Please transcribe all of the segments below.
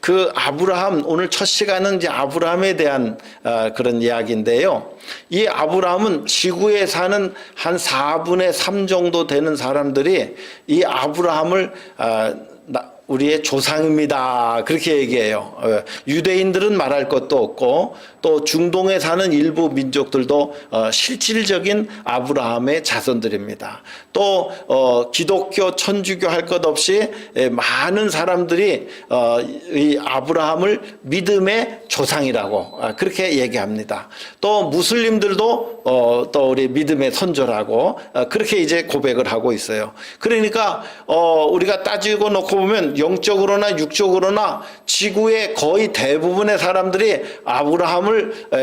그 아브라함, 오늘 첫 시간은 이제 아브라함에 대한 그런 이야기인데요. 이 아브라함은 지구에 사는 한 4분의 3 정도 되는 사람들이 이 아브라함을 우리의 조상입니다, 그렇게 얘기해요. 유대인들은 말할 것도 없고 또 중동에 사는 일부 민족들도 실질적인 아브라함의 자손들입니다. 또 기독교, 천주교 할 것 없이 많은 사람들이 이 아브라함을 믿음의 조상이라고 그렇게 얘기합니다. 또 무슬림들도 또 우리 믿음의 선조라고 그렇게 이제 고백을 하고 있어요. 그러니까 우리가 따지고 놓고 보면 영적으로나 육적으로나 지구의 거의 대부분의 사람들이 아브라함을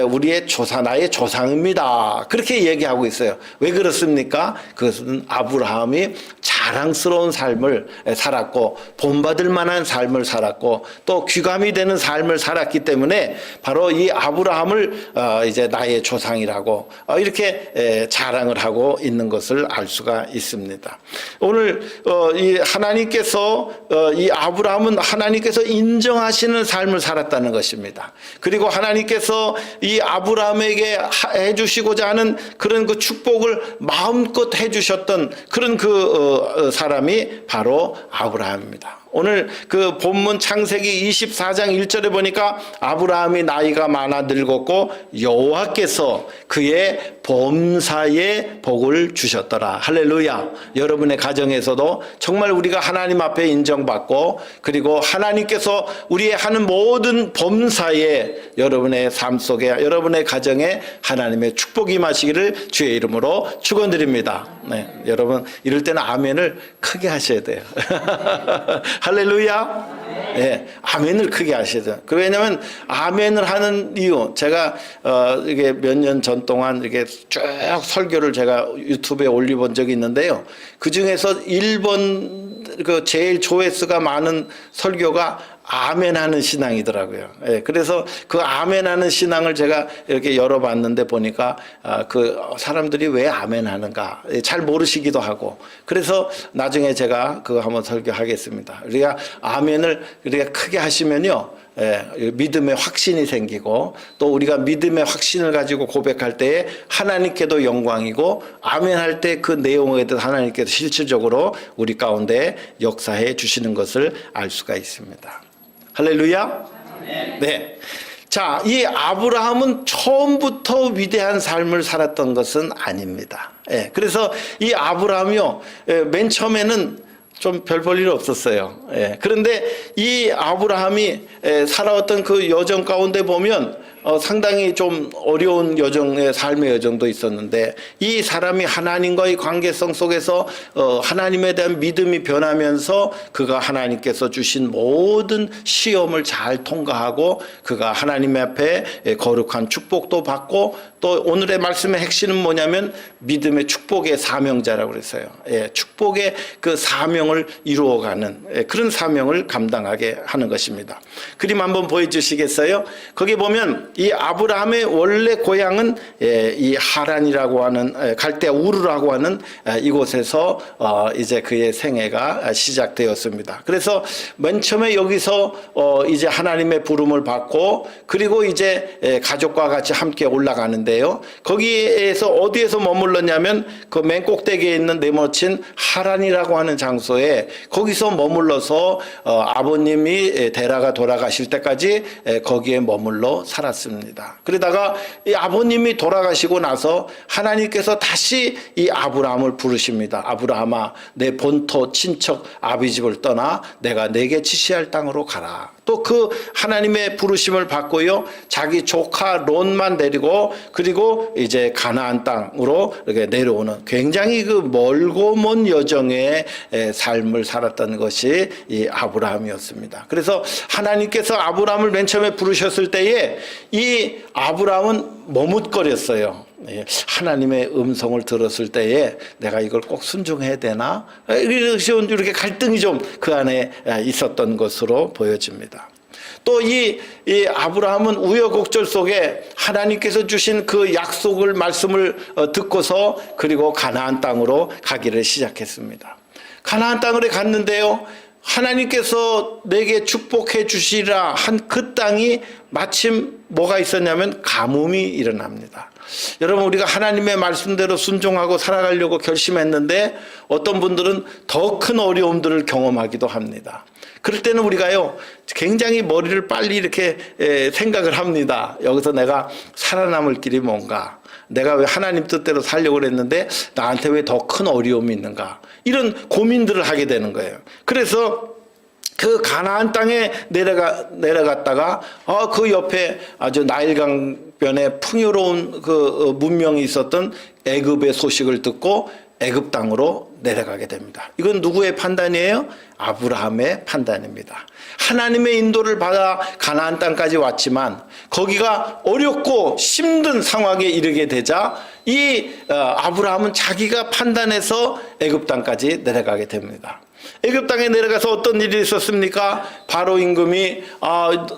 우리의 나의 조상입니다, 그렇게 얘기하고 있어요. 왜 그렇습니까? 그것은 아브라함이 자랑스러운 삶을 살았고 본받을 만한 삶을 살았고 또 귀감이 되는 삶을 살았기 때문에 바로 이 아브라함을 이제 나의 조상이라고 이렇게 자랑을 하고 있는 것을 알 수가 있습니다. 오늘 이 하나님께서 이 아브라함은 하나님께서 인정하시는 삶을 살았다는 것입니다. 그리고 하나님께서 이 아브라함에게 해주시고자 하는 그런 그 축복을 마음껏 해주셨던 그런 그 사람이 바로 아브라함입니다. 오늘 그 본문 창세기 24장 1절에 보니까 아브라함이 나이가 많아 늙었고 여호와께서 그의 범사에 복을 주셨더라. 할렐루야. 여러분의 가정에서도 정말 우리가 하나님 앞에 인정받고 그리고 하나님께서 우리의 하는 모든 범사에 여러분의 삶 속에 여러분의 가정에 하나님의 축복이 임하시기를 주의 이름으로 축원드립니다. 네, 여러분 이럴 때는 아멘을 크게 하셔야 돼요. 할렐루야. 네, 아멘을 크게 하셔야 돼요. 왜냐하면 아멘을 하는 이유, 제가 이게 몇 년 전 동안 이렇게 쭉 설교를 제가 유튜브에 올려본 적이 있는데요. 그 중에서 1번 그 제일 조회수가 많은 설교가 아멘하는 신앙이더라고요. 예, 그래서 그 아멘하는 신앙을 제가 이렇게 열어봤는데 보니까 그 사람들이 왜 아멘하는가 잘 모르시기도 하고, 그래서 나중에 제가 그거 한번 설교하겠습니다. 우리가 아멘을 우리가 크게 하시면요, 믿음의 확신이 생기고 또 우리가 믿음의 확신을 가지고 고백할 때에 하나님께도 영광이고 아멘할 때 그 내용에 대해서 하나님께서 실질적으로 우리 가운데 역사해 주시는 것을 알 수가 있습니다. 할렐루야. 네. 자, 이 아브라함은 처음부터 위대한 삶을 살았던 것은 아닙니다. 그래서 이 아브라함이요, 맨 처음에는 좀 별 볼 일 없었어요. 그런데 이 아브라함이 살아왔던 그 여정 가운데 보면 상당히 좀 어려운 여정의 삶의 여정도 있었는데 이 사람이 하나님과의 관계성 속에서 하나님에 대한 믿음이 변하면서 그가 하나님께서 주신 모든 시험을 잘 통과하고 그가 하나님 앞에 거룩한 축복도 받고 또 오늘의 말씀의 핵심은 뭐냐면 믿음의 축복의 사명자라고 그랬어요. 축복의 그 사명을 이루어가는 그런 사명을 감당하게 하는 것입니다. 그림 한번 보여주시겠어요? 거기 보면 이 아브라함의 원래 고향은 이 하란이라고 하는 갈대아 우르라고 하는 이곳에서 이제 그의 생애가 시작되었습니다. 그래서 맨 처음에 여기서 이제 하나님의 부름을 받고 그리고 이제 가족과 같이 함께 올라가는데요. 거기에서 어디에서 머물렀냐면 그 맨 꼭대기에 있는 네모친 하란이라고 하는 장소에 거기서 머물러서 아버님이 데라가 돌아가실 때까지 거기에 머물러 살았습니다. 그러다가 이 아버님이 돌아가시고 나서 하나님께서 다시 이 아브라함을 부르십니다. 아브라함아, 내 본토 친척 아비집을 떠나 내가 내게 지시할 땅으로 가라. 또 그 하나님의 부르심을 받고요, 자기 조카 롯만 데리고 그리고 이제 가나안 땅으로 이렇게 내려오는 굉장히 그 멀고 먼 여정의 삶을 살았던 것이 이 아브라함이었습니다. 그래서 하나님께서 아브라함을 맨 처음에 부르셨을 때에 이 아브라함은 머뭇거렸어요. 하나님의 음성을 들었을 때에 내가 이걸 꼭 순종해야 되나? 이렇게 갈등이 좀 그 안에 있었던 것으로 보여집니다. 또 이 아브라함은 우여곡절 속에 하나님께서 주신 그 약속을 말씀을 듣고서 그리고 가나안 땅으로 가기를 시작했습니다. 가나안 땅으로 갔는데요, 하나님께서 내게 축복해 주시라 한 그 땅이 마침 뭐가 있었냐면 가뭄이 일어납니다. 여러분, 우리가 하나님의 말씀대로 순종하고 살아가려고 결심했는데 어떤 분들은 더 큰 어려움들을 경험하기도 합니다. 그럴 때는 우리가요, 굉장히 머리를 빨리 이렇게 생각을 합니다. 여기서 내가 살아남을 길이 뭔가, 내가 왜 하나님 뜻대로 살려고 그랬는데 나한테 왜 더 큰 어려움이 있는가, 이런 고민들을 하게 되는 거예요. 그래서 그 가나안 땅에 내려갔다가 그 옆에 아주 나일강변에 풍요로운 그 문명이 있었던 애굽의 소식을 듣고 애굽 땅으로 내려가게 됩니다. 이건 누구의 판단이에요? 아브라함의 판단입니다. 하나님의 인도를 받아 가나안 땅까지 왔지만 거기가 어렵고 힘든 상황에 이르게 되자 이 아브라함은 자기가 판단해서 애굽 땅까지 내려가게 됩니다. 애굽 땅에 내려가서 어떤 일이 있었습니까? 바로 임금이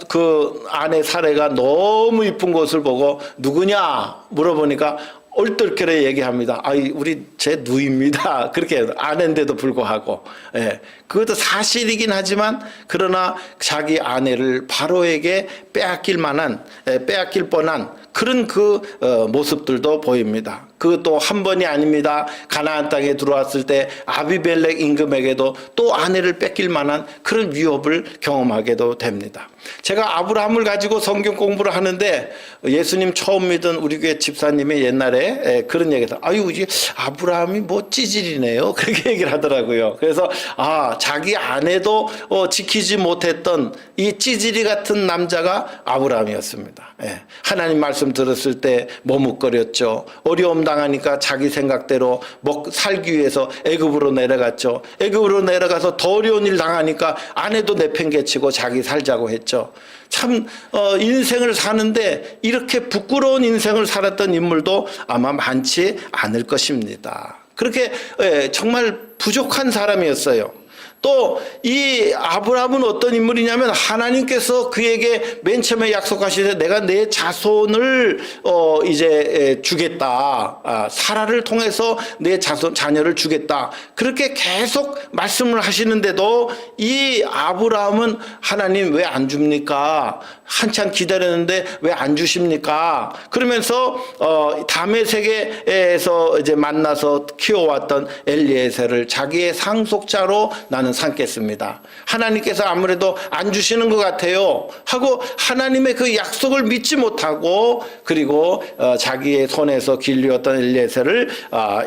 그 아내 사례가 너무 이쁜 것을 보고 누구냐 물어보니까 얼떨결에 얘기합니다. 우리 제 누이입니다. 그렇게 아내인데도 불구하고. 예. 그것도 사실이긴 하지만 그러나 자기 아내를 바로에게 빼앗길 뻔한 그런 그 모습들도 보입니다. 그것도 한 번이 아닙니다. 가나안 땅에 들어왔을 때 아비멜렉 임금에게도 또 아내를 뺏길 만한 그런 위협을 경험하게도 됩니다. 제가 아브라함을 가지고 성경 공부를 하는데 예수님 처음 믿은 우리 교회 집사님이 옛날에 그런 얘기를 우리 아브라함이 뭐 찌질이네요. 그렇게 얘기를 하더라고요. 그래서 자기 아내도 지키지 못했던 이 찌질이 같은 남자가 아브라함이었습니다. 하나님 말씀 들었을 때 머뭇거렸죠. 어려움 당하니까 자기 생각대로 살기 위해서 애굽으로 내려갔죠. 애굽으로 내려가서 더 어려운 일 당하니까 아내도 내팽개치고 자기 살자고 했죠. 참 인생을 사는데 이렇게 부끄러운 인생을 살았던 인물도 아마 많지 않을 것입니다. 그렇게 정말 부족한 사람이었어요. 또 이 아브라함은 어떤 인물이냐면 하나님께서 그에게 맨 처음에 약속하시되 내가 내 자손을 이제 주겠다. 사라를 통해서 내 자녀를 주겠다. 그렇게 계속 말씀을 하시는데도 이 아브라함은 하나님 왜 안 줍니까? 한참 기다렸는데 왜 안 주십니까? 그러면서 다메섹에서 이제 만나서 키워왔던 엘리에셀을 자기의 상속자로 나는 삼겠습니다. 하나님께서 아무래도 안 주시는 것 같아요 하고 하나님의 그 약속을 믿지 못하고 그리고 자기의 손에서 길리었던 엘리에셀을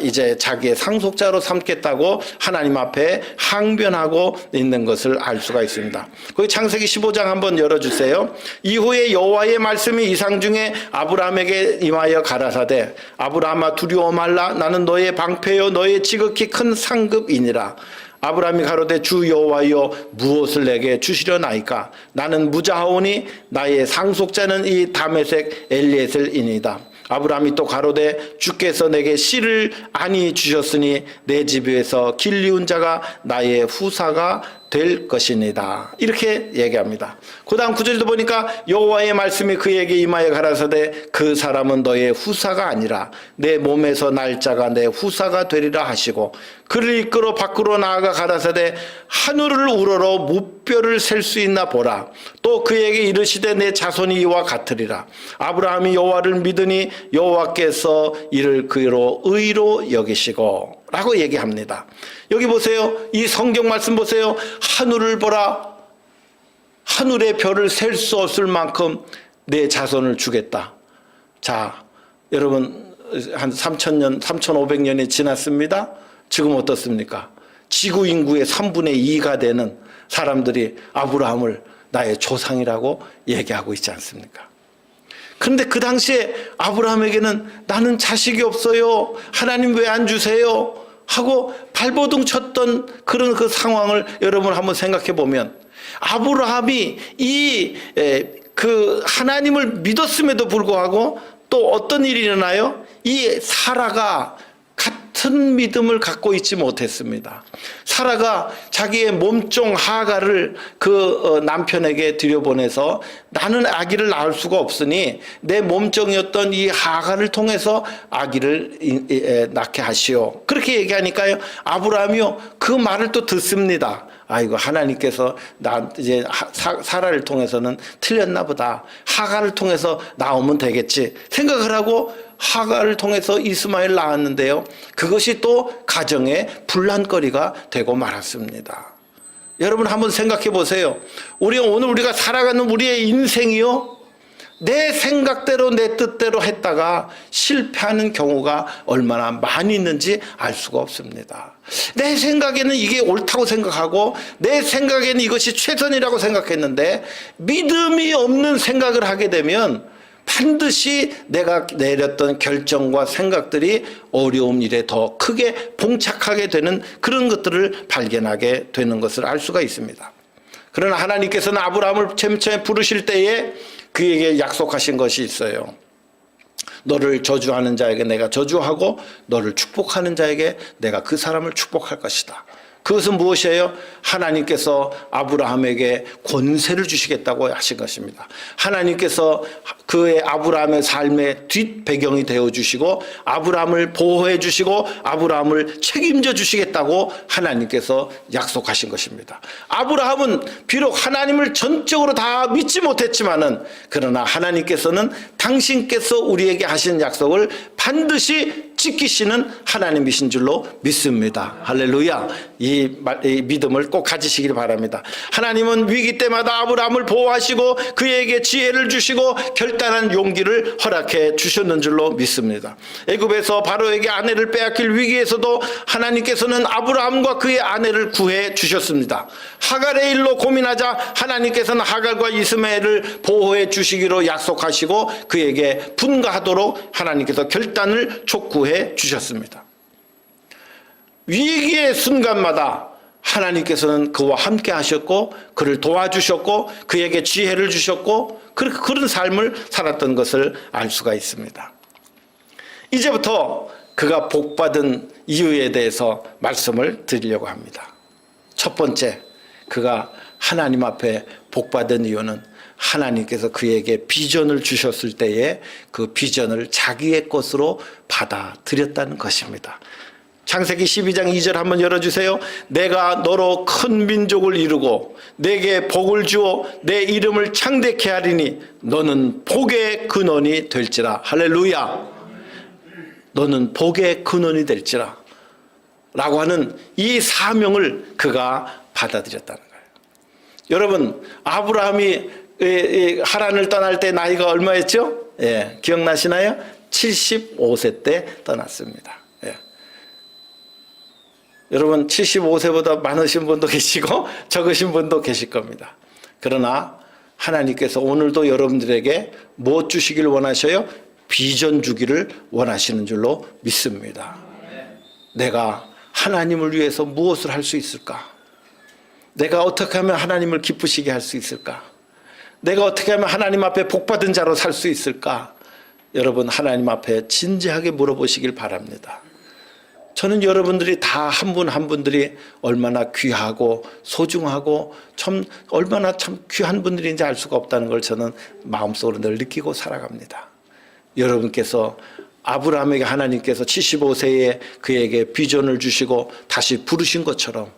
이제 자기의 상속자로 삼겠다고 하나님 앞에 항변하고 있는 것을 알 수가 있습니다. 거기 창세기 15장 한번 열어주세요. 이후에 여호와의 말씀이 이상 중에 아브라함에게 임하여 가라사대 아브라함아 두려워 말라 나는 너의 방패요 너의 지극히 큰 상급이니라. 아브라함이 가로되 주 여호와여 무엇을 내게 주시려나이까 나는 무자하오니 나의 상속자는 이 다메섹 엘리에셀이니이다. 아브라함이 또 가로되 주께서 내게 씨를 아니 주셨으니 내 집 위에서 길리운 자가 나의 후사가 될 것이니다. 이렇게 얘기합니다. 그 다음 구절도 보니까 여호와의 말씀이 그에게 임하여 가라사대 그 사람은 너의 후사가 아니라 내 몸에서 날 자가 내 후사가 되리라 하시고 그를 이끌어 밖으로 나아가 가라사대 하늘을 우러러 무뼈를 셀 수 있나 보라. 또 그에게 이르시되 내 자손이 이와 같으리라. 아브라함이 여호와를 믿으니 여호와께서 이를 그로 의로 여기시고 라고 얘기합니다. 여기 보세요. 이 성경 말씀 보세요. 하늘을 보라. 하늘의 별을 셀 수 없을 만큼 내 자손을 주겠다. 자, 여러분 한 3,000년, 3,500년이 지났습니다. 지금 어떻습니까? 지구 인구의 3분의 2가 되는 사람들이 아브라함을 나의 조상이라고 얘기하고 있지 않습니까? 그런데 그 당시에 아브라함에게는 나는 자식이 없어요. 하나님 왜 안 주세요? 하고 발버둥 쳤던 그런 그 상황을 여러분 한번 생각해 보면 아브라함이 그 하나님을 믿었음에도 불구하고 또 어떤 일이 일어나요? 이 사라가 같은 믿음을 갖고 있지 못했습니다. 사라가 자기의 몸종 하가를 그 남편에게 들여보내서 나는 아기를 낳을 수가 없으니 내 몸종이었던 이 하가를 통해서 아기를 낳게 하시오. 그렇게 얘기하니까요. 아브라함이요 그 말을 또 듣습니다. 아이고 하나님께서 나 이제 사라를 통해서는 틀렸나 보다. 하갈을 통해서 나오면 되겠지 생각을 하고 하갈을 통해서 이스마엘 낳았는데요. 그것이 또 가정의 분란거리가 되고 말았습니다. 여러분 한번 생각해 보세요. 오늘 우리가 살아가는 우리의 인생이요, 내 생각대로 내 뜻대로 했다가 실패하는 경우가 얼마나 많이 있는지 알 수가 없습니다. 내 생각에는 이게 옳다고 생각하고 내 생각에는 이것이 최선이라고 생각했는데 믿음이 없는 생각을 하게 되면 반드시 내가 내렸던 결정과 생각들이 어려운 일에 더 크게 봉착하게 되는 그런 것들을 발견하게 되는 것을 알 수가 있습니다. 그러나 하나님께서는 아브라함을 맨 처음에 부르실 때에 그에게 약속하신 것이 있어요. 너를 저주하는 자에게 내가 저주하고 너를 축복하는 자에게 내가 그 사람을 축복할 것이다. 그것은 무엇이에요? 하나님께서 아브라함에게 권세를 주시겠다고 하신 것입니다. 하나님께서 그의 아브라함의 삶의 뒷배경이 되어주시고 아브라함을 보호해 주시고 아브라함을 책임져 주시겠다고 하나님께서 약속하신 것입니다. 아브라함은 비록 하나님을 전적으로 다 믿지 못했지만은 그러나 하나님께서는 당신께서 우리에게 하신 약속을 반드시 지키시는 하나님이신 줄로 믿습니다. 할렐루야. 이 믿음을 꼭 가지시길 바랍니다. 하나님은 위기 때마다 아브라함을 보호하시고 그에게 지혜를 주시고 결단한 용기를 허락해 주셨는 줄로 믿습니다. 애굽에서 바로에게 아내를 빼앗길 위기에서도 하나님께서는 아브라함과 그의 아내를 구해 주셨습니다. 하갈의 일로 고민하자 하나님께서는 하갈과 이스마엘을 보호해 주시기로 약속하시고 그에게 분가하도록 하나님께서 결단을 촉구해 주셨습니다. 위기의 순간마다 하나님께서는 그와 함께 하셨고 그를 도와주셨고 그에게 지혜를 주셨고 그런 삶을 살았던 것을 알 수가 있습니다. 이제부터 그가 복받은 이유에 대해서 말씀을 드리려고 합니다. 첫 번째, 그가 하나님 앞에 복받은 이유는 하나님께서 그에게 비전을 주셨을 때에 그 비전을 자기의 것으로 받아들였다는 것입니다. 창세기 12장 2절 한번 열어주세요. 내가 너로 큰 민족을 이루고 내게 복을 주어 내 이름을 창대케 하리니 너는 복의 근원이 될지라. 할렐루야. 너는 복의 근원이 될지라 라고 하는 이 사명을 그가 받아들였다는 거예요. 여러분, 아브라함이 하란을 떠날 때 나이가 얼마였죠? 예, 기억나시나요? 75세 때 떠났습니다. 예. 여러분 75세보다 많으신 분도 계시고 적으신 분도 계실 겁니다. 그러나 하나님께서 오늘도 여러분들에게 무엇 주시길 원하셔요? 비전 주기를 원하시는 줄로 믿습니다. 내가 하나님을 위해서 무엇을 할 수 있을까? 내가 어떻게 하면 하나님을 기쁘시게 할 수 있을까? 내가 어떻게 하면 하나님 앞에 복받은 자로 살 수 있을까? 여러분 하나님 앞에 진지하게 물어보시길 바랍니다. 저는 여러분들이 다 한 분 한 분들이 얼마나 귀하고 소중하고 참 얼마나 참 귀한 분들인지 알 수가 없다는 걸 저는 마음속으로 늘 느끼고 살아갑니다. 여러분께서 아브라함에게 하나님께서 75세에 그에게 비전을 주시고 다시 부르신 것처럼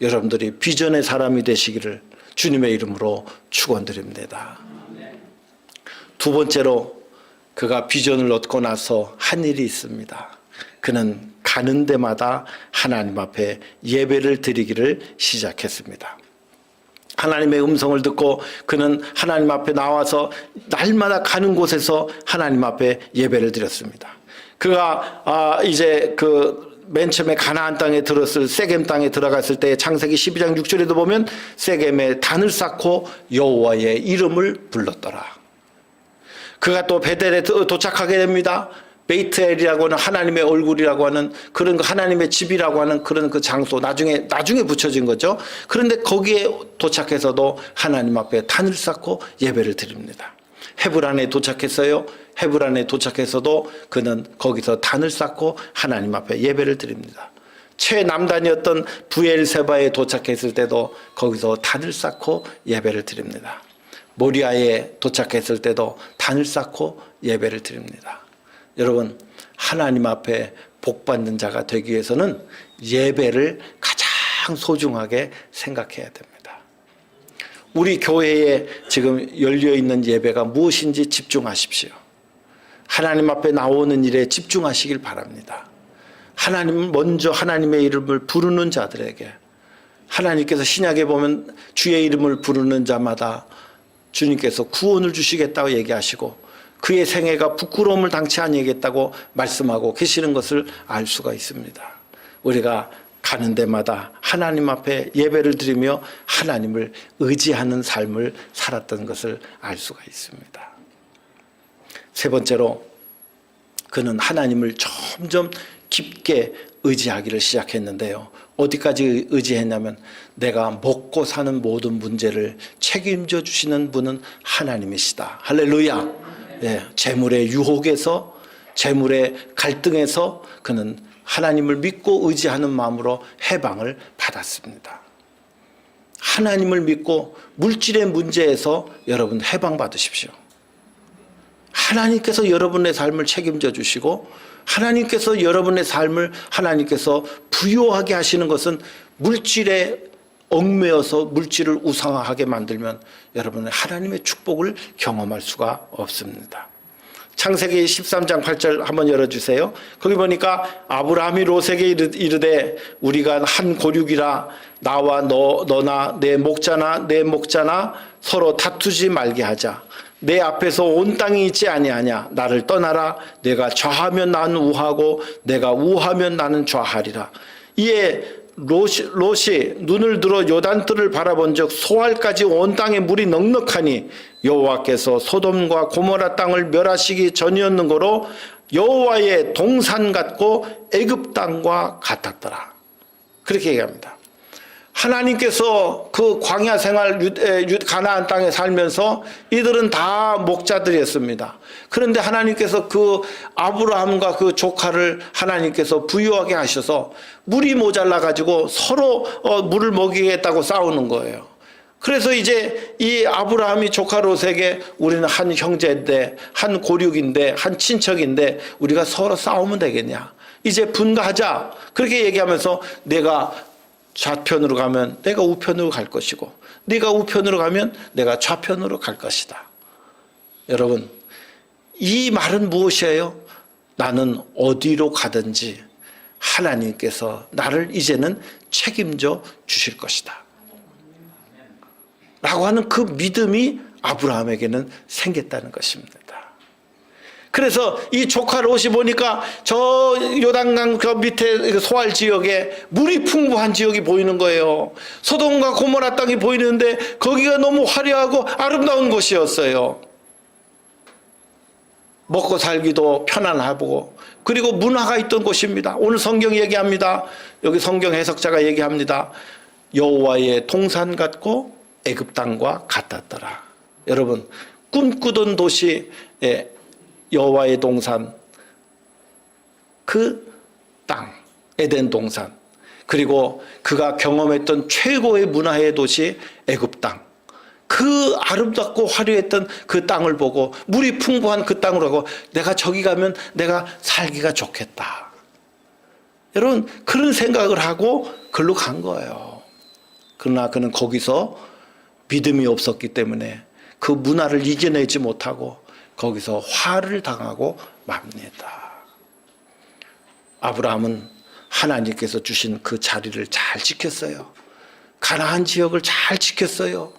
여러분들이 비전의 사람이 되시기를 주님의 이름으로 축원드립니다. 두 번째로 그가 비전을 얻고 나서 한 일이 있습니다. 그는 가는 데마다 하나님 앞에 예배를 드리기를 시작했습니다. 하나님의 음성을 듣고 그는 하나님 앞에 나와서 날마다 가는 곳에서 하나님 앞에 예배를 드렸습니다. 그가 이제 맨 처음에 가나안 땅에 들었을 세겜 땅에 들어갔을 때 창세기 12장 6절에도 보면 세겜에 단을 쌓고 여호와의 이름을 불렀더라. 그가 또 베델에 도착하게 됩니다. 베이트엘이라고 하는 하나님의 얼굴이라고 하는 그런 하나님의 집이라고 하는 그런 그 장소 나중에 붙여진 거죠. 그런데 거기에 도착해서도 하나님 앞에 단을 쌓고 예배를 드립니다. 헤브란에 도착했어요. 헤브란에 도착해서도 그는 거기서 단을 쌓고 하나님 앞에 예배를 드립니다. 최남단이었던 부엘세바에 도착했을 때도 거기서 단을 쌓고 예배를 드립니다. 모리아에 도착했을 때도 단을 쌓고 예배를 드립니다. 여러분 하나님 앞에 복받는 자가 되기 위해서는 예배를 가장 가장 소중하게 생각해야 됩니다. 우리 교회에 지금 열려있는 예배가 무엇인지 집중하십시오. 하나님 앞에 나오는 일에 집중하시길 바랍니다. 하나님을 먼저 하나님의 이름을 부르는 자들에게, 하나님께서 신약에 보면 주의 이름을 부르는 자마다 주님께서 구원을 주시겠다고 얘기하시고 그의 생애가 부끄러움을 당치 아니하겠다고 말씀하고 계시는 것을 알 수가 있습니다. 우리가 가는 데마다 하나님 앞에 예배를 드리며 하나님을 의지하는 삶을 살았던 것을 알 수가 있습니다. 세 번째로 그는 하나님을 점점 깊게 의지하기를 시작했는데요. 어디까지 의지했냐면 내가 먹고 사는 모든 문제를 책임져 주시는 분은 하나님이시다. 할렐루야. 예, 재물의 유혹에서, 재물의 갈등에서 그는 하나님을 믿고 의지하는 마음으로 해방을 받았습니다. 하나님을 믿고 물질의 문제에서 여러분 해방받으십시오. 하나님께서 여러분의 삶을 책임져 주시고 하나님께서 여러분의 삶을 하나님께서 부요하게 하시는 것은 물질에 얽매여서 물질을 우상화하게 만들면 여러분은 하나님의 축복을 경험할 수가 없습니다. 창세기 13장 8절 한번 열어주세요. 거기 보니까 아브라함이 롯에게 이르되 우리가 한 고륙이라 나와 너나 내 목자나 내 목자나 서로 다투지 말게 하자. 내 앞에서 온 땅이 있지 아니하냐. 나를 떠나라. 내가 좌하면 나는 우하고 내가 우하면 나는 좌하리라. 이에 롯이 눈을 들어 요단뜰을 바라본 적 소알까지 온 땅에 물이 넉넉하니 여호와께서 소돔과 고모라 땅을 멸하시기 전이었는고로 여호와의 동산 같고 애굽 땅과 같았더라. 그렇게 얘기합니다. 하나님께서 그 광야 생활 가나안 땅에 살면서 이들은 다 목자들이었습니다. 그런데 하나님께서 그 아브라함과 그 조카를 하나님께서 부유하게 하셔서 물이 모자라 가지고 서로 물을 먹이겠다고 싸우는 거예요. 그래서 이제 이 아브라함이 조카 롯에게 우리는 한 형제인데 한 고륙인데 한 친척인데 우리가 서로 싸우면 되겠냐. 이제 분가하자. 그렇게 얘기하면서 내가 좌편으로 가면 내가 우편으로 갈 것이고 네가 우편으로 가면 내가 좌편으로 갈 것이다. 여러분, 이 말은 무엇이에요? 나는 어디로 가든지 하나님께서 나를 이제는 책임져 주실 것이다 라고 하는 그 믿음이 아브라함에게는 생겼다는 것입니다. 그래서 이 조카 롯이 보니까 저 요단강 그 밑에 소알 지역에 물이 풍부한 지역이 보이는 거예요. 소돔과 고모라 땅이 보이는데 거기가 너무 화려하고 아름다운 곳이었어요. 먹고 살기도 편안하고 그리고 문화가 있던 곳입니다. 오늘 성경 얘기합니다. 여기 성경 해석자가 얘기합니다. 여호와의 동산 같고 애굽 땅과 같았더라. 여러분, 꿈꾸던 도시 여호와의 동산, 그 땅, 에덴 동산, 그리고 그가 경험했던 최고의 문화의 도시 애굽 땅, 그 아름답고 화려했던 그 땅을 보고 물이 풍부한 그 땅으로 가고 내가 저기 가면 내가 살기가 좋겠다. 여러분, 그런 생각을 하고 글로 간 거예요. 그러나 그는 거기서 믿음이 없었기 때문에 그 문화를 이겨내지 못하고 거기서 화를 당하고 맙니다. 아브라함은 하나님께서 주신 그 자리를 잘 지켰어요. 가나안 지역을 잘 지켰어요.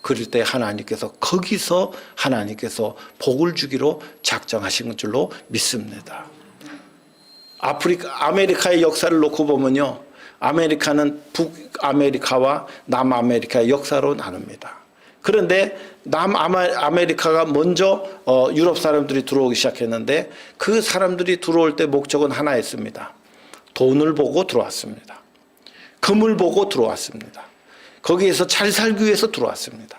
그럴 때 하나님께서 거기서 하나님께서 복을 주기로 작정하신 줄로 믿습니다. 아메리카의 역사를 놓고 보면요, 아메리카는 북아메리카와 남아메리카의 역사로 나눕니다. 그런데 남아메리카가 먼저 유럽 사람들이 들어오기 시작했는데 그 사람들이 들어올 때 목적은 하나였습니다. 돈을 보고 들어왔습니다. 금을 보고 들어왔습니다. 거기에서 잘 살기 위해서 들어왔습니다.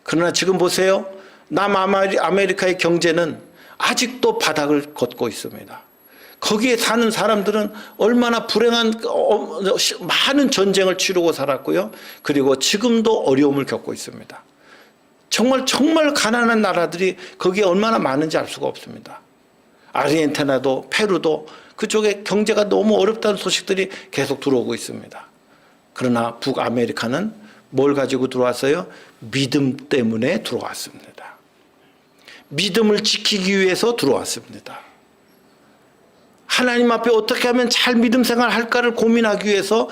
그러나 지금 보세요. 남아메리카의 경제는 아직도 바닥을 걷고 있습니다. 거기에 사는 사람들은 얼마나 불행한 많은 전쟁을 치르고 살았고요. 그리고 지금도 어려움을 겪고 있습니다. 정말 가난한 나라들이 거기에 얼마나 많은지 알 수가 없습니다. 아르헨티나도 페루도 그쪽에 경제가 너무 어렵다는 소식들이 계속 들어오고 있습니다. 그러나 북아메리카는 뭘 가지고 들어왔어요? 믿음 때문에 들어왔습니다. 믿음을 지키기 위해서 들어왔습니다. 하나님 앞에 어떻게 하면 잘 믿음 생활할까를 고민하기 위해서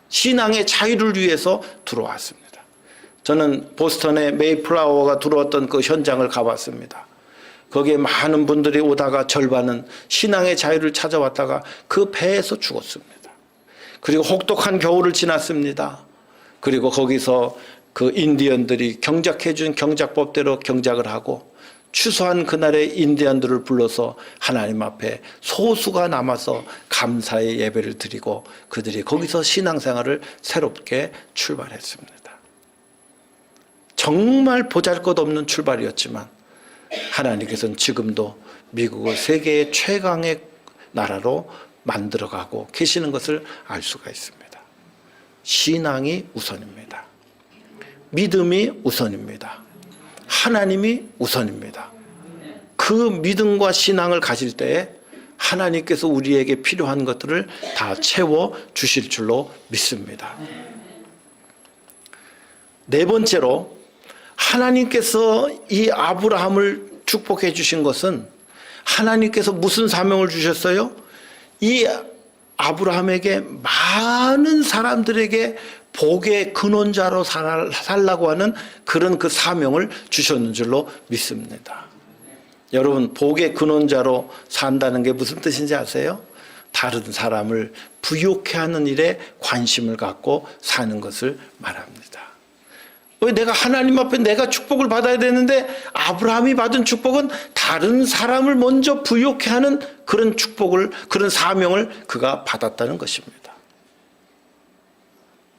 신앙의 자유를 위해서 들어왔습니다. 저는 보스턴에 메이플라워가 들어왔던 그 현장을 가봤습니다. 거기에 많은 분들이 오다가 절반은 신앙의 자유를 찾아왔다가 그 배에서 죽었습니다. 그리고 혹독한 겨울을 지났습니다. 그리고 거기서 그 인디언들이 경작해 준 경작법대로 경작을 하고 추수한 그날의 인디언들을 불러서 하나님 앞에 소수가 남아서 감사의 예배를 드리고 그들이 거기서 신앙생활을 새롭게 출발했습니다. 정말 보잘것없는 출발이었지만 하나님께서는 지금도 미국을 세계의 최강의 나라로 만들어가고 계시는 것을 알 수가 있습니다. 신앙이 우선입니다. 믿음이 우선입니다. 하나님이 우선입니다. 그 믿음과 신앙을 가질 때에 하나님께서 우리에게 필요한 것들을 다 채워 주실 줄로 믿습니다. 네 번째로 하나님께서 이 아브라함을 축복해 주신 것은 하나님께서 무슨 사명을 주셨어요? 이 아브라함에게 많은 사람들에게 복의 근원자로 살라고 하는 그런 그 사명을 주셨는 줄로 믿습니다. 여러분, 복의 근원자로 산다는 게 무슨 뜻인지 아세요? 다른 사람을 부욕해 하는 일에 관심을 갖고 사는 것을 말합니다. 왜 내가 하나님 앞에 내가 축복을 받아야 되는데 아브라함이 받은 축복은 다른 사람을 먼저 부욕해 하는 그런 축복을, 그런 사명을 그가 받았다는 것입니다.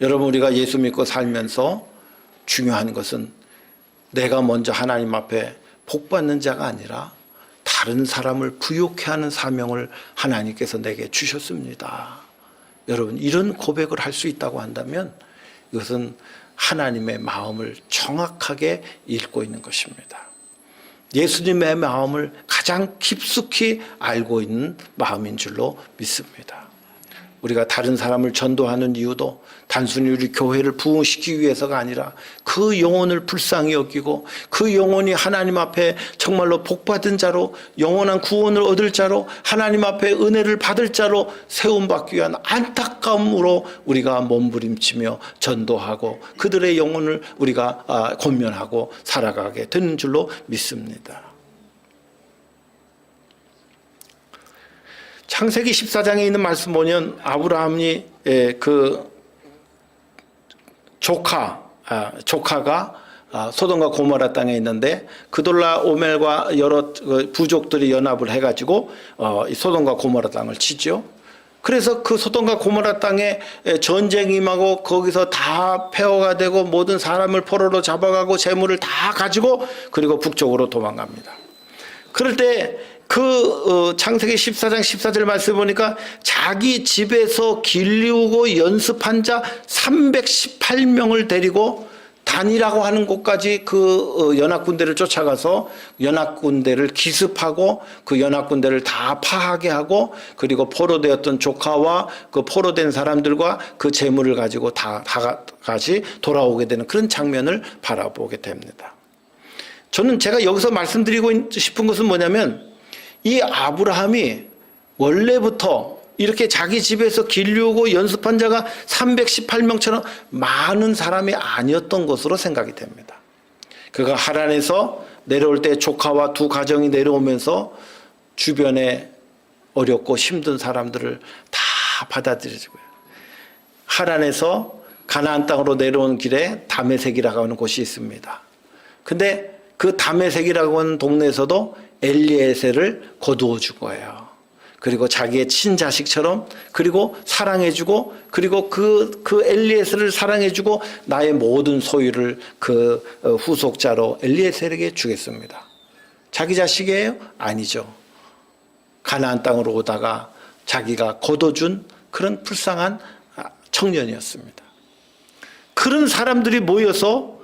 여러분, 우리가 예수 믿고 살면서 중요한 것은 내가 먼저 하나님 앞에 복 받는 자가 아니라 다른 사람을 부욕해 하는 사명을 하나님께서 내게 주셨습니다. 여러분, 이런 고백을 할 수 있다고 한다면 이것은 하나님의 마음을 정확하게 읽고 있는 것입니다. 예수님의 마음을 가장 깊숙이 알고 있는 마음인 줄로 믿습니다. 우리가 다른 사람을 전도하는 이유도 단순히 우리 교회를 부흥시키기 위해서가 아니라 그 영혼을 불쌍히 여기고 그 영혼이 하나님 앞에 정말로 복받은 자로 영원한 구원을 얻을 자로 하나님 앞에 은혜를 받을 자로 세움받기 위한 안타까움으로 우리가 몸부림치며 전도하고 그들의 영혼을 우리가 권면하고 살아가게 되는 줄로 믿습니다. 창세기 14장에 있는 말씀 보면 아브라함이 그 조카가 소돔과 고모라 땅에 있는데 그돌라 오멜과 여러 부족들이 연합을 해가지고 이 소돔과 고모라 땅을 치죠. 그래서 그 소돔과 고모라 땅에 전쟁이 임하고 거기서 다 폐허가 되고 모든 사람을 포로로 잡아가고 재물을 다 가지고 그리고 북쪽으로 도망갑니다. 그럴 때 그 창세기 14장 14절 말씀 보니까 자기 집에서 길리우고 연습한 자 318명을 데리고 단이라고 하는 곳까지 그 연합군대를 쫓아가서 연합군대를 기습하고 그 연합군대를 다 파하게 하고 그리고 포로되었던 조카와 그 포로된 사람들과 그 재물을 가지고 다 같이 돌아오게 되는 그런 장면을 바라보게 됩니다. 저는 제가 여기서 말씀드리고 싶은 것은 뭐냐면 이 아브라함이 원래부터 이렇게 자기 집에서 길르고 연습한 자가 318명처럼 많은 사람이 아니었던 것으로 생각이 됩니다. 그가 하란에서 내려올 때 조카와 두 가정이 내려오면서 주변에 어렵고 힘든 사람들을 다 받아들이고요. 하란에서 가나안 땅으로 내려온 길에 다메섹이라고 하는 곳이 있습니다. 근데 그 다메섹이라고 하는 동네에서도 엘리에셀을 거두어 주고요. 그리고 자기의 친자식처럼 그리고 사랑해주고 그리고 그 엘리에셀을 사랑해주고 나의 모든 소유를 그 후속자로 엘리에셀에게 주겠습니다. 자기 자식이에요? 아니죠. 가나안 땅으로 오다가 자기가 거둬준 그런 불쌍한 청년이었습니다. 그런 사람들이 모여서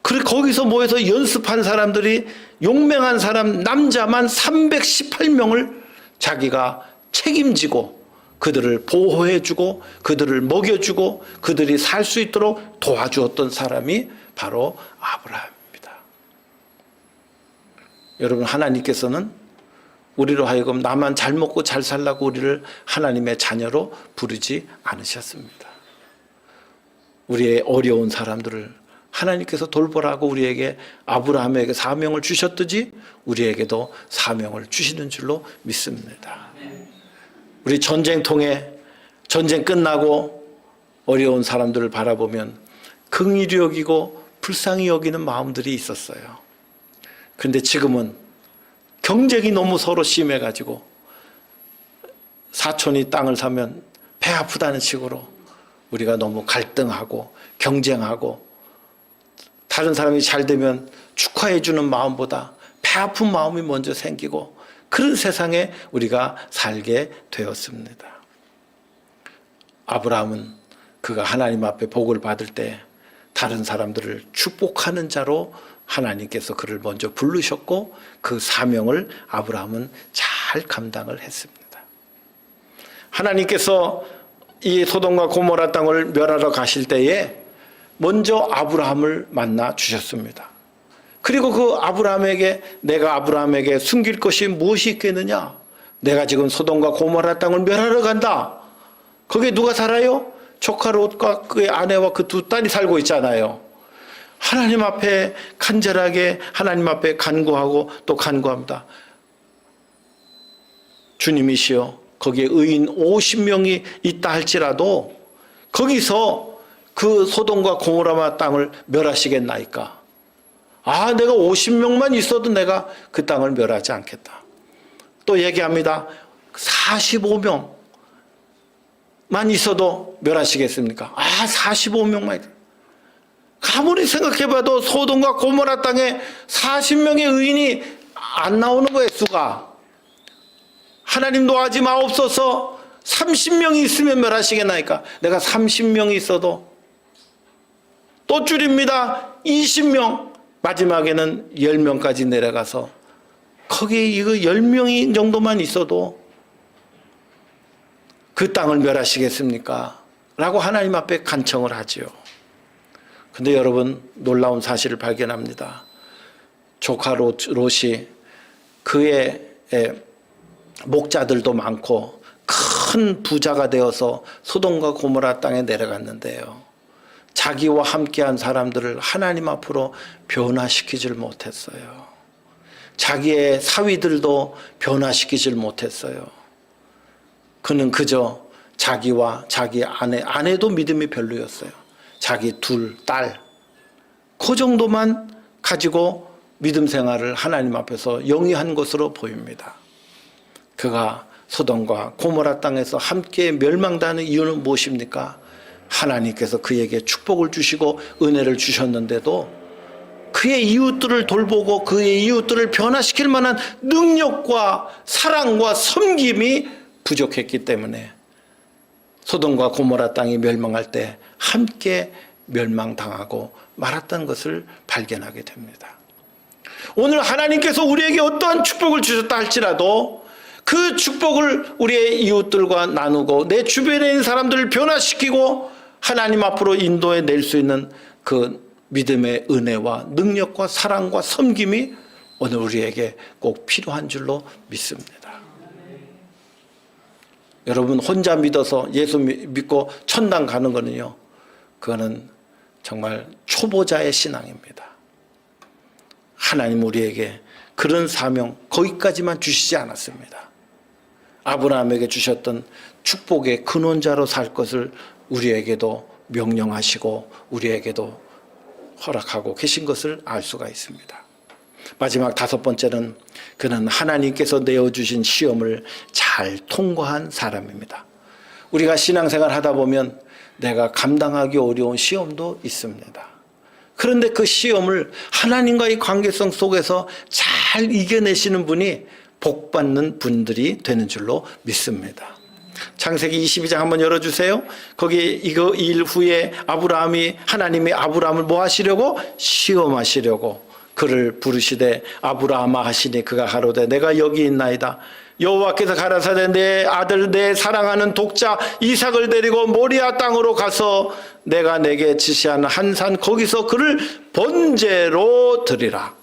거기서 모여서 연습한 사람들이 용맹한 사람 남자만 318명을 자기가 책임지고 그들을 보호해주고 그들을 먹여주고 그들이 살 수 있도록 도와주었던 사람이 바로 아브라함입니다. 여러분, 하나님께서는 우리로 하여금 나만 잘 먹고 잘 살라고 우리를 하나님의 자녀로 부르지 않으셨습니다. 우리의 어려운 사람들을 하나님께서 돌보라고 우리에게 아브라함에게 사명을 주셨듯이 우리에게도 사명을 주시는 줄로 믿습니다. 우리 전쟁통에 전쟁 끝나고 어려운 사람들을 바라보면 긍휼히 여기고 불쌍히 여기는 마음들이 있었어요. 그런데 지금은 경쟁이 너무 서로 심해가지고 사촌이 땅을 사면 배 아프다는 식으로 우리가 너무 갈등하고 경쟁하고 다른 사람이 잘 되면 축하해 주는 마음보다 배 아픈 마음이 먼저 생기고 그런 세상에 우리가 살게 되었습니다. 아브라함은 그가 하나님 앞에 복을 받을 때 다른 사람들을 축복하는 자로 하나님께서 그를 먼저 부르셨고 그 사명을 아브라함은 잘 감당을 했습니다. 하나님께서 이 소돔과 고모라 땅을 멸하러 가실 때에 먼저 아브라함을 만나 주셨습니다. 그리고 그 아브라함에게 내가 아브라함에게 숨길 것이 무엇이 있겠느냐? 내가 지금 소돔과 고모라 땅을 멸하러 간다. 거기에 누가 살아요? 조카 롯과 그의 아내와 그 두 딸이 살고 있잖아요. 하나님 앞에 간절하게 하나님 앞에 간구하고 또 간구합니다. 주님이시여, 거기에 의인 50명이 있다 할지라도 거기서 그 소돔과 고모라 땅을 멸하시겠나이까? 아, 내가 50명만 있어도 내가 그 땅을 멸하지 않겠다. 또 얘기합니다. 45명만 있어도 멸하시겠습니까? 아, 45명만 있다. 아무리 생각해봐도 소돔과 고모라 땅에 40명의 의인이 안 나오는 거예요, 수가. 하나님 도와지 마옵소서. 30명이 있으면 멸하시겠나이까? 내가 30명이 있어도 또 줄입니다. 20명. 마지막에는 10명까지 내려가서 거기에 이거 10명이 정도만 있어도 그 땅을 멸하시겠습니까? 라고 하나님 앞에 간청을 하지요. 근데 여러분, 놀라운 사실을 발견합니다. 조카 롯이 그의 목자들도 많고 큰 부자가 되어서 소돔과 고모라 땅에 내려갔는데요. 자기와 함께한 사람들을 하나님 앞으로 변화시키질 못했어요. 자기의 사위들도 변화시키질 못했어요. 그는 그저 자기와 자기 아내도 믿음이 별로였어요. 자기 둘 딸, 그 정도만 가지고 믿음 생활을 하나님 앞에서 영위한 것으로 보입니다. 그가 소돔과 고모라 땅에서 함께 멸망당하는 이유는 무엇입니까? 하나님께서 그에게 축복을 주시고 은혜를 주셨는데도 그의 이웃들을 돌보고 그의 이웃들을 변화시킬 만한 능력과 사랑과 섬김이 부족했기 때문에 소돔과 고모라 땅이 멸망할 때 함께 멸망당하고 말았다는 것을 발견하게 됩니다. 오늘 하나님께서 우리에게 어떠한 축복을 주셨다 할지라도 그 축복을 우리의 이웃들과 나누고 내 주변에 있는 사람들을 변화시키고 하나님 앞으로 인도해 낼 수 있는 그 믿음의 은혜와 능력과 사랑과 섬김이 오늘 우리에게 꼭 필요한 줄로 믿습니다. 여러분, 혼자 믿어서 예수 믿고 천당 가는 거는요, 그거는 정말 초보자의 신앙입니다. 하나님 우리에게 그런 사명 거기까지만 주시지 않았습니다. 아브라함에게 주셨던 축복의 근원자로 살 것을 우리에게도 명령하시고 우리에게도 허락하고 계신 것을 알 수가 있습니다. 마지막 다섯 번째는 그는 하나님께서 내어주신 시험을 잘 통과한 사람입니다. 우리가 신앙생활 하다 보면 내가 감당하기 어려운 시험도 있습니다. 그런데 그 시험을 하나님과의 관계성 속에서 잘 이겨내시는 분이 복받는 분들이 되는 줄로 믿습니다. 창세기 22장 한번 열어주세요. 거기 이거 일 후에 하나님이 아브라함을 뭐 하시려고? 시험하시려고. 그를 부르시되 아브라함아 하시니 그가 가로되 내가 여기 있나이다. 여호와께서 가라사대 내 아들 내 사랑하는 독자 이삭을 데리고 모리아 땅으로 가서 내가 내게 지시하는 한 산 거기서 그를 번제로 드리라.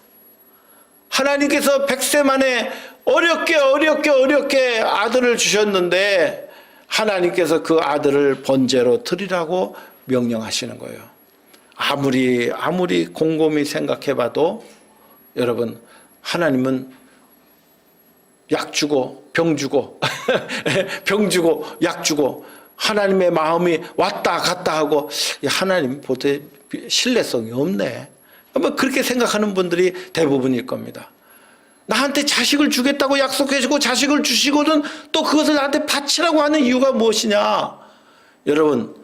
하나님께서 100세 만에 어렵게 아들을 주셨는데 하나님께서 그 아들을 번제로 드리라고 명령하시는 거예요. 아무리 곰곰이 생각해봐도 여러분, 하나님은 약 주고 병 주고 병 주고 약 주고 하나님의 마음이 왔다 갔다 하고 하나님 보다 신뢰성이 없네. 아마 그렇게 생각하는 분들이 대부분일 겁니다. 나한테 자식을 주겠다고 약속해주고 자식을 주시고는 또 그것을 나한테 바치라고 하는 이유가 무엇이냐. 여러분,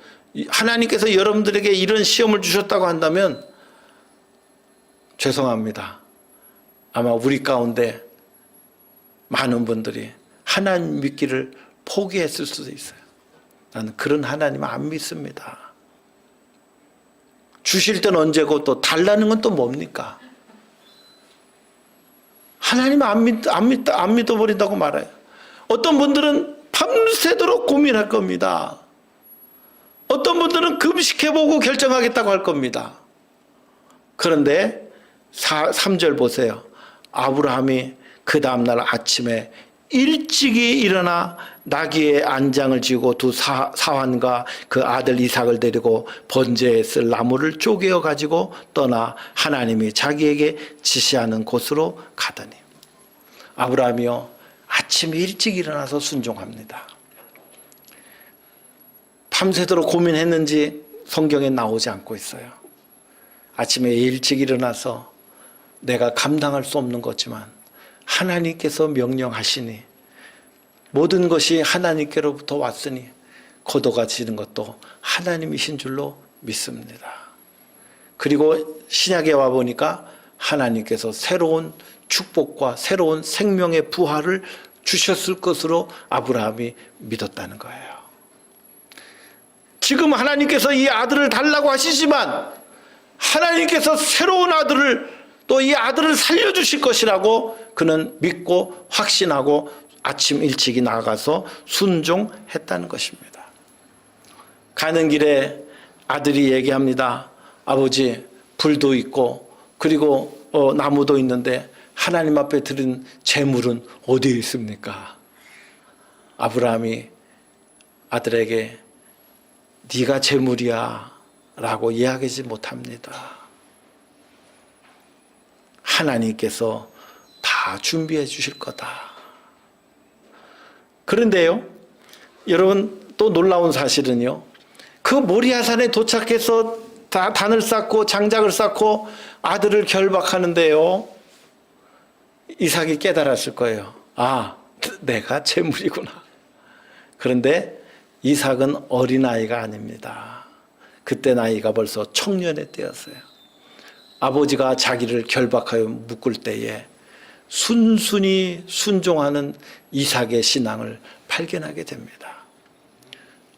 하나님께서 여러분들에게 이런 시험을 주셨다고 한다면 죄송합니다. 아마 우리 가운데 많은 분들이 하나님 믿기를 포기했을 수도 있어요. 나는 그런 하나님 안 믿습니다. 주실 때는 언제고 또 달라는 건 또 뭡니까? 하나님 안 믿어버린다고 말해요. 어떤 분들은 밤새도록 고민할 겁니다. 어떤 분들은 금식해보고 결정하겠다고 할 겁니다. 그런데 3절 보세요. 아브라함이 그 다음날 아침에 일찍이 일어나 나귀의 안장을 지고 두 사환과 그 아들 이삭을 데리고 번제에 쓸 나무를 쪼개어 가지고 떠나 하나님이 자기에게 지시하는 곳으로 가더니. 아브라함이요, 아침 일찍 일어나서 순종합니다. 밤새도록 고민했는지 성경에 나오지 않고 있어요. 아침에 일찍 일어나서 내가 감당할 수 없는 거지만 하나님께서 명령하시니 모든 것이 하나님께로부터 왔으니 거둬가 지는 것도 하나님이신 줄로 믿습니다. 그리고 신약에 와보니까 하나님께서 새로운 축복과 새로운 생명의 부활을 주셨을 것으로 아브라함이 믿었다는 거예요. 지금 하나님께서 이 아들을 달라고 하시지만 하나님께서 새로운 아들을 또 이 아들을 살려주실 것이라고 그는 믿고 확신하고 아침 일찍이 나가서 순종했다는 것입니다. 가는 길에 아들이 얘기합니다. 아버지, 불도 있고 그리고 나무도 있는데 하나님 앞에 드린 재물은 어디에 있습니까? 아브라함이 아들에게 네가 재물이야 라고 이야기하지 못합니다. 하나님께서 다 준비해 주실 거다. 그런데요, 여러분, 또 놀라운 사실은요, 그 모리아산에 도착해서 다 단을 쌓고 장작을 쌓고 아들을 결박하는데요, 이삭이 깨달았을 거예요. 아, 내가 재물이구나. 그런데 이삭은 어린아이가 아닙니다. 그때 나이가 벌써 청년의 때였어요. 아버지가 자기를 결박하여 묶을 때에 순순히 순종하는 이삭의 신앙을 발견하게 됩니다.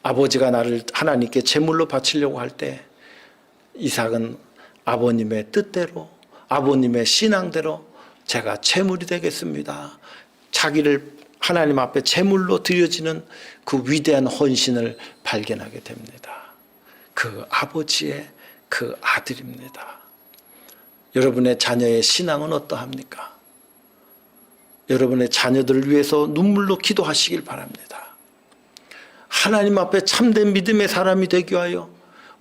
아버지가 나를 하나님께 제물로 바치려고 할 때 이삭은 아버님의 뜻대로, 아버님의 신앙대로 제가 제물이 되겠습니다. 자기를 하나님 앞에 제물로 드려지는 그 위대한 헌신을 발견하게 됩니다. 그 아버지의 그 아들입니다. 여러분의 자녀의 신앙은 어떠합니까? 여러분의 자녀들을 위해서 눈물로 기도하시길 바랍니다. 하나님 앞에 참된 믿음의 사람이 되기 위하여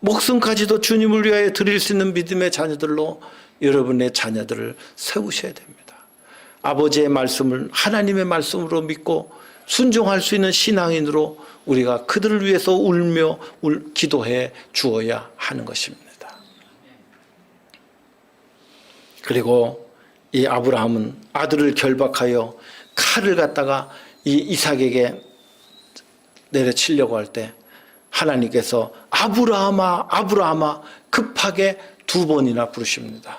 목숨까지도 주님을 위하여 드릴 수 있는 믿음의 자녀들로 여러분의 자녀들을 세우셔야 됩니다. 아버지의 말씀을 하나님의 말씀으로 믿고 순종할 수 있는 신앙인으로 우리가 그들을 위해서 울며 기도해 주어야 하는 것입니다. 그리고 이 아브라함은 아들을 결박하여 칼을 갖다가 이 이삭에게 내려치려고 할 때 하나님께서 아브라함아 아브라함아 급하게 2번이나 부르십니다.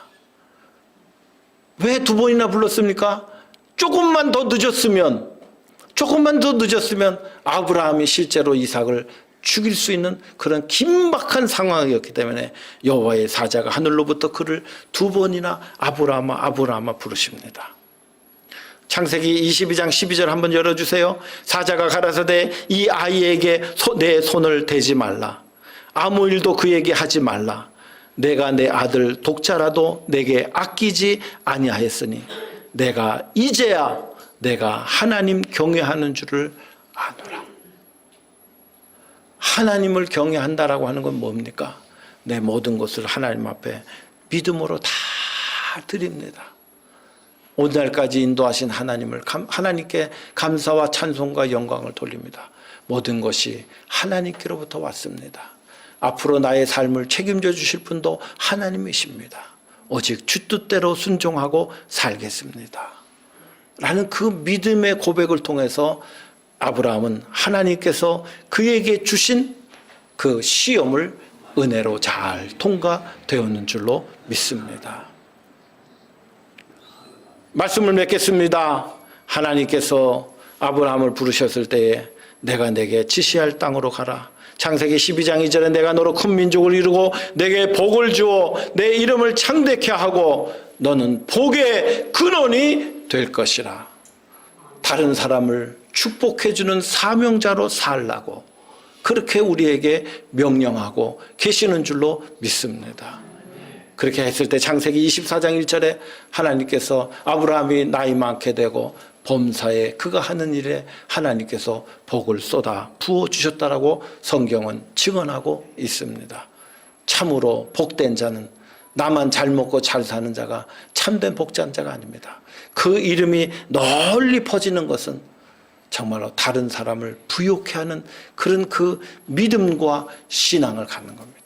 왜 2번이나 불렀습니까? 조금만 더 늦었으면 아브라함이 실제로 이삭을 죽일 수 있는 그런 긴박한 상황이었기 때문에 여호와의 사자가 하늘로부터 그를 2번이나 아브라함아 아브라함아 부르십니다. 창세기 22장 12절 한번 열어주세요. 사자가 가라사대 이 아이에게 내 손을 대지 말라. 아무 일도 그에게 하지 말라. 내가 내 아들 독자라도 내게 아끼지 아니하였으니 내가 이제야 내가 하나님 경외하는 줄을 아노라. 하나님을 경외한다라고 하는 건 뭡니까? 내 모든 것을 하나님 앞에 믿음으로 다 드립니다. 오늘날까지 인도하신 하나님을 하나님께 감사와 찬송과 영광을 돌립니다. 모든 것이 하나님께로부터 왔습니다. 앞으로 나의 삶을 책임져 주실 분도 하나님이십니다. 오직 주 뜻대로 순종하고 살겠습니다. 라는 그 믿음의 고백을 통해서 아브라함은 하나님께서 그에게 주신 그 시험을 은혜로 잘 통과되었는 줄로 믿습니다. 말씀을 맺겠습니다. 하나님께서 아브라함을 부르셨을 때에 내가 내게 지시할 땅으로 가라. 창세기 12장 2절에 내가 너로 큰 민족을 이루고 내게 복을 주어 내 이름을 창대케 하고 너는 복의 근원이 될 것이라. 다른 사람을 축복해주는 사명자로 살라고 그렇게 우리에게 명령하고 계시는 줄로 믿습니다. 그렇게 했을 때 창세기 24장 1절에 하나님께서 아브라함이 나이 많게 되고 범사에 그가 하는 일에 하나님께서 복을 쏟아 부어주셨다라고 성경은 증언하고 있습니다. 참으로 복된 자는 나만 잘 먹고 잘 사는 자가 참된 복자인 자가 아닙니다. 그 이름이 널리 퍼지는 것은 정말로 다른 사람을 부욕해 하는 그런 그 믿음과 신앙을 갖는 겁니다.